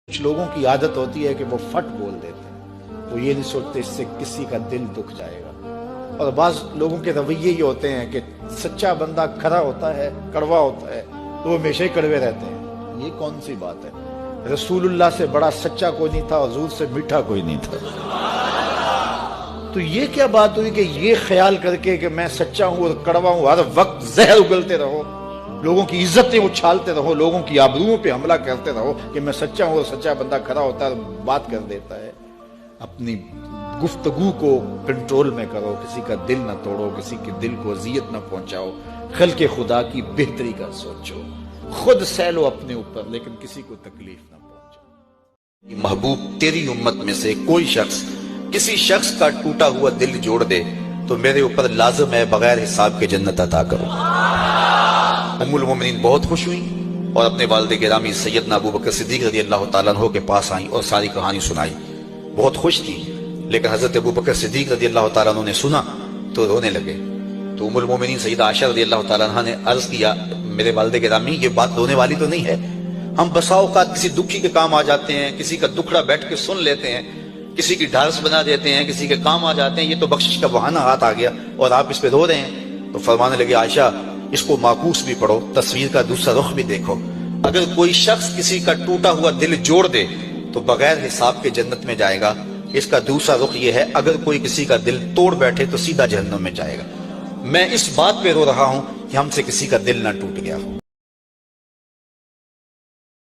کچھ لوگوں کی عادت ہوتی ہے کہ وہ فٹ بول دیتے ہیں، وہ یہ نہیں سوچتے اس سے کسی کا دل دکھ جائے گا۔ اور بعض لوگوں کے رویے یہ ہوتے ہیں کہ سچا بندہ کھرا ہوتا ہے، کڑوا ہوتا ہے تو وہ ہمیشہ ہی کڑوے رہتے ہیں۔ یہ کون سی بات ہے؟ رسول اللہ سے بڑا سچا کوئی نہیں تھا، حضور سے میٹھا کوئی نہیں تھا۔ تو یہ کیا بات ہوئی کہ یہ خیال کر کے کہ میں سچا ہوں اور کڑوا ہوں، ہر وقت زہر اگلتے رہو، لوگوں کی عزتیں اچھالتے رہو، لوگوں کی آبروؤں پہ حملہ کرتے رہو کہ میں سچا ہوں اور سچا بندہ کھڑا ہوتا ہے بات کر دیتا ہے۔ اپنی گفتگو کو کنٹرول میں کرو، کسی کا دل نہ توڑو، کسی کے دل کو اذیت نہ پہنچاؤ، خلق خدا کی بہتری کا سوچو، خود سہ لو اپنے اوپر لیکن کسی کو تکلیف نہ پہنچاؤ۔ محبوب تیری امت میں سے کوئی شخص کسی شخص کا ٹوٹا ہوا دل جوڑ دے تو میرے اوپر لازم ہے بغیر حساب کے جنت عطا کرو۔ ام المومنین بہت خوش ہوئی اور اپنے والد گرامی سیدنا ابو بکر صدیق رضی اللہ تعالیٰ عنہ کے پاس آئیں اور ساری کہانی سنائی۔ بہت خوش تھی، لیکن حضرت ابو بکر صدیق رضی اللہ تعالیٰ عنہ نے سنا تو رونے لگے۔ تو ام المومنین سیدہ عائشہ رضی اللہ تعالیٰ عنہ نے عرض کیا، میرے والد گرامی یہ بات رونے والی تو نہیں ہے، ہم بسا اوقات کسی دکھی کے کام آ جاتے ہیں، کسی کا دکھڑا بیٹھ کے سن لیتے ہیں، کسی کی ڈھارس بنا دیتے ہیں، کسی کے کام آ جاتے ہیں، یہ تو بخشش کا بہانہ ہاتھ آ گیا اور آپ اس پہ رو رہے ہیں۔ تو فرمانے لگے، عائشہ اس کو معکوس بھی پڑھو، تصویر کا دوسرا رخ بھی دیکھو۔ اگر کوئی شخص کسی کا ٹوٹا ہوا دل جوڑ دے تو بغیر حساب کے جنت میں جائے گا۔ اس کا دوسرا رخ یہ ہے، اگر کوئی کسی کا دل توڑ بیٹھے تو سیدھا جہنم میں جائے گا۔ میں اس بات پہ رو رہا ہوں کہ ہم سے کسی کا دل نہ ٹوٹ گیا ہو۔